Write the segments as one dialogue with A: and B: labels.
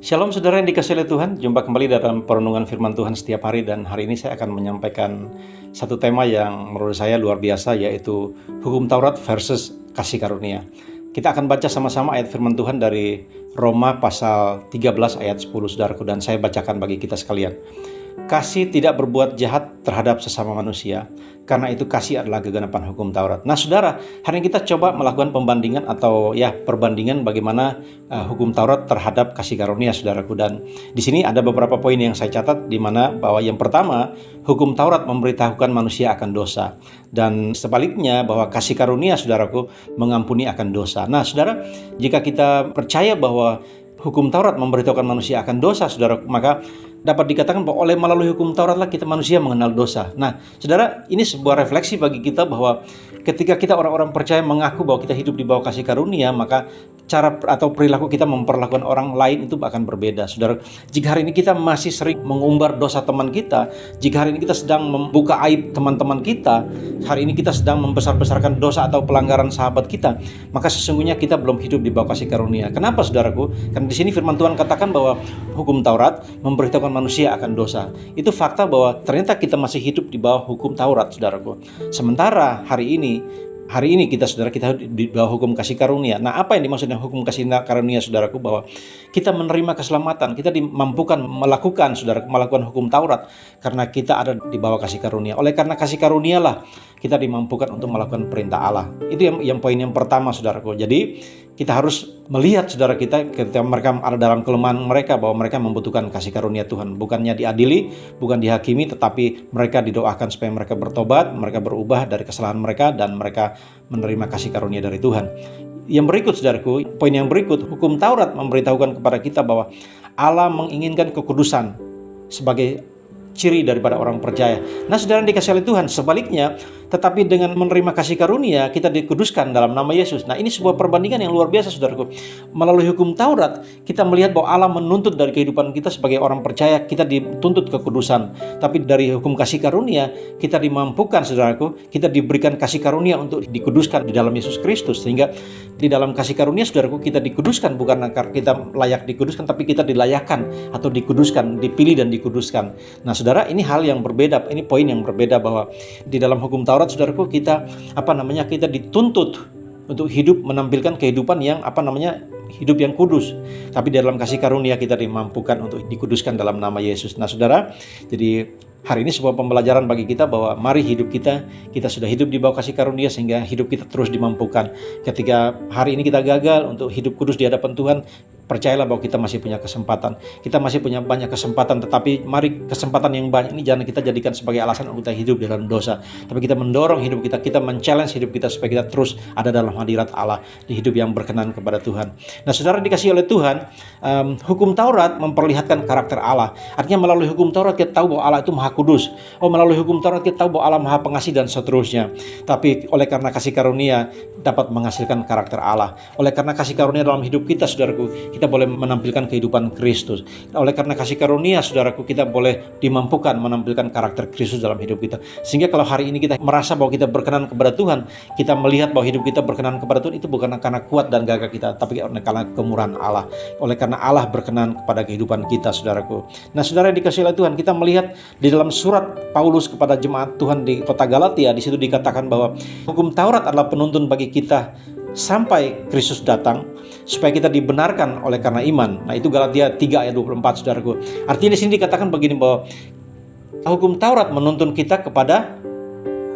A: Shalom saudara yang dikasihi oleh Tuhan, jumpa kembali dalam perenungan firman Tuhan setiap hari, dan hari ini saya akan menyampaikan satu tema yang menurut saya luar biasa, yaitu hukum Taurat versus kasih karunia. Kita akan baca sama-sama ayat firman Tuhan dari Roma pasal 13 ayat 10 saudaraku, dan saya bacakan bagi kita sekalian. Kasih tidak berbuat jahat terhadap sesama manusia, karena itu kasih adalah geganapan hukum Taurat. Nah saudara, hari ini kita coba melakukan pembandingan atau perbandingan bagaimana hukum Taurat terhadap kasih karunia saudaraku. Dan di sini ada beberapa poin yang saya catat, di mana bahwa yang pertama, hukum Taurat memberitahukan manusia akan dosa, dan sebaliknya bahwa kasih karunia saudaraku mengampuni akan dosa. Nah saudara, jika kita percaya bahwa hukum Taurat memberitahukan manusia akan dosa, saudara, maka dapat dikatakan bahwa melalui hukum Tauratlah kita manusia mengenal dosa. Nah, saudara, ini sebuah refleksi bagi kita bahwa ketika kita orang-orang percaya mengaku bahwa kita hidup di bawah kasih karunia, maka cara atau perilaku kita memperlakukan orang lain itu akan berbeda. Saudara, jika hari ini kita masih sering mengumbar dosa teman kita, jika hari ini kita sedang membuka aib teman-teman kita, hari ini kita sedang membesar-besarkan dosa atau pelanggaran sahabat kita, maka sesungguhnya kita belum hidup di bawah kasih karunia. Kenapa saudaraku? Karena di sini firman Tuhan katakan bahwa hukum Taurat memberitahukan manusia akan dosa. Itu fakta bahwa ternyata kita masih hidup di bawah hukum Taurat, saudaraku. Sementara hari ini kita saudara, kita di bawah hukum kasih karunia. Nah, apa yang dimaksud dengan hukum kasih karunia saudaraku? Bahwa kita menerima keselamatan, kita dimampukan melakukan hukum Taurat karena kita ada di bawah kasih karunia. Oleh karena kasih karunialah kita dimampukan untuk melakukan perintah Allah. Itu yang poin yang pertama saudaraku. Jadi kita harus melihat saudara kita ketika mereka ada dalam kelemahan mereka, bahwa mereka membutuhkan kasih karunia Tuhan. Bukannya diadili, bukan dihakimi, tetapi mereka didoakan supaya mereka bertobat, mereka berubah dari kesalahan mereka, dan mereka menerima kasih karunia dari Tuhan. Yang berikut saudaraku, poin yang berikut, hukum Taurat memberitahukan kepada kita bahwa Allah menginginkan kekudusan sebagai ciri daripada orang percaya. Nah saudara yang dikasihi oleh Tuhan, sebaliknya, tetapi dengan menerima kasih karunia kita dikuduskan dalam nama Yesus. Nah ini sebuah perbandingan yang luar biasa saudaraku. Melalui hukum Taurat kita melihat bahwa Allah menuntut dari kehidupan kita sebagai orang percaya, kita dituntut kekudusan. Tapi dari hukum kasih karunia kita dimampukan saudaraku, kita diberikan kasih karunia untuk dikuduskan di dalam Yesus Kristus. Sehingga di dalam kasih karunia saudaraku kita dikuduskan, bukan karena kita layak dikuduskan, tapi kita dilayakkan atau dikuduskan, dipilih dan dikuduskan. Nah saudara, ini hal yang berbeda, ini poin yang berbeda, bahwa di dalam hukum Taurat saudaraku kita kita dituntut untuk hidup menampilkan kehidupan yang hidup yang kudus. Tapi di dalam kasih karunia kita dimampukan untuk dikuduskan dalam nama Yesus. Nah saudara, jadi hari ini sebuah pembelajaran bagi kita bahwa mari hidup kita sudah hidup di bawah kasih karunia, sehingga hidup kita terus dimampukan. Ketika hari ini kita gagal untuk hidup kudus di hadapan Tuhan, percayalah bahwa kita masih punya kesempatan. Kita masih punya banyak kesempatan, tetapi mari kesempatan yang banyak ini jangan kita jadikan sebagai alasan untuk kita hidup dalam dosa. Tapi kita mendorong hidup kita men-challenge hidup kita supaya kita terus ada dalam hadirat Allah, di hidup yang berkenan kepada Tuhan. Nah saudara dikasihi oleh Tuhan, hukum Taurat memperlihatkan karakter Allah. Artinya melalui hukum Taurat kita tahu bahwa Allah itu maha kudus. Melalui hukum Taurat kita tahu bahwa Allah maha pengasih dan seterusnya. Tapi oleh karena kasih karunia dapat menghasilkan karakter Allah. Oleh karena kasih karunia dalam hidup kita saudaraku, kita boleh menampilkan kehidupan Kristus. Oleh karena kasih karunia saudaraku, kita boleh dimampukan menampilkan karakter Kristus dalam hidup kita. Sehingga kalau hari ini kita merasa bahwa kita berkenan kepada Tuhan, kita melihat bahwa hidup kita berkenan kepada Tuhan, itu bukan karena kuat dan gagah kita, tapi karena kemurahan Allah. Oleh karena Allah berkenan kepada kehidupan kita saudaraku. Nah saudara yang dikasihi oleh Tuhan, kita melihat di dalam surat Paulus kepada jemaat Tuhan di kota Galatia, di situ dikatakan bahwa hukum Taurat adalah penuntun bagi kita sampai Kristus datang, supaya kita dibenarkan oleh karena iman. Nah itu Galatia 3 ayat 24 saudaraku. Artinya di sini dikatakan begini, bahwa hukum Taurat menuntun kita kepada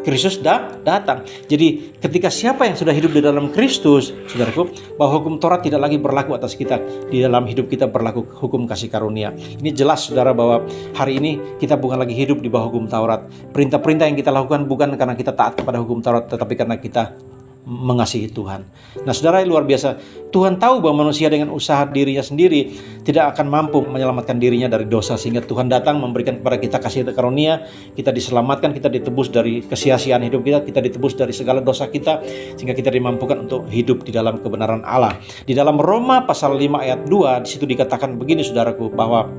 A: Kristus datang. Jadi ketika siapa yang sudah hidup di dalam Kristus saudaraku, bahwa hukum Taurat tidak lagi berlaku atas kita. Di dalam hidup kita berlaku hukum kasih karunia. Ini jelas saudara, bahwa hari ini kita bukan lagi hidup di bawah hukum Taurat. Perintah-perintah yang kita lakukan bukan karena kita taat kepada hukum Taurat, tetapi karena kita mengasihi Tuhan. Nah saudara, luar biasa, Tuhan tahu bahwa manusia dengan usaha dirinya sendiri tidak akan mampu menyelamatkan dirinya dari dosa, sehingga Tuhan datang memberikan kepada kita kasih karunia. Kita diselamatkan, kita ditebus dari kesia-siaan hidup kita ditebus dari segala dosa kita, sehingga kita dimampukan untuk hidup di dalam kebenaran Allah. Di dalam Roma pasal 5 ayat 2, di situ dikatakan begini saudaraku, bahwa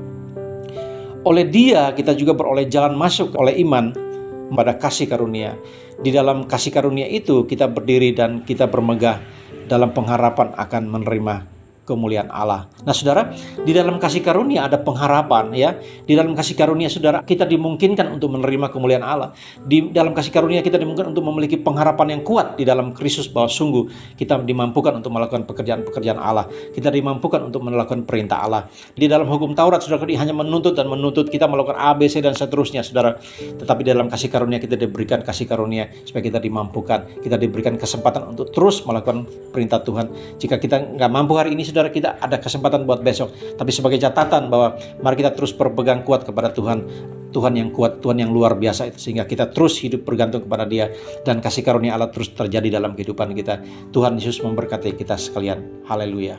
A: oleh Dia kita juga beroleh jalan masuk oleh iman pada kasih karunia. Di dalam kasih karunia itu kita berdiri dan kita bermegah dalam pengharapan akan menerima kemuliaan Allah. Nah, saudara, di dalam kasih karunia ada pengharapan, ya. Di dalam kasih karunia, saudara, kita dimungkinkan untuk menerima kemuliaan Allah. Di dalam kasih karunia kita dimungkinkan untuk memiliki pengharapan yang kuat di dalam Kristus, bahwa sungguh kita dimampukan untuk melakukan pekerjaan-pekerjaan Allah. Kita dimampukan untuk melakukan perintah Allah. Di dalam hukum Taurat, saudara, hanya menuntut dan menuntut kita melakukan A, B, C dan seterusnya, saudara. Tetapi dalam kasih karunia kita diberikan kasih karunia supaya kita dimampukan, kita diberikan kesempatan untuk terus melakukan perintah Tuhan. Jika kita nggak mampu hari ini, saudara, kita ada kesempatan buat besok. Tapi sebagai catatan bahwa mari kita terus berpegang kuat kepada Tuhan. Tuhan yang kuat, Tuhan yang luar biasa itu, sehingga kita terus hidup bergantung kepada Dia, dan kasih karunia Allah terus terjadi dalam kehidupan kita. Tuhan Yesus memberkati kita sekalian. Haleluya.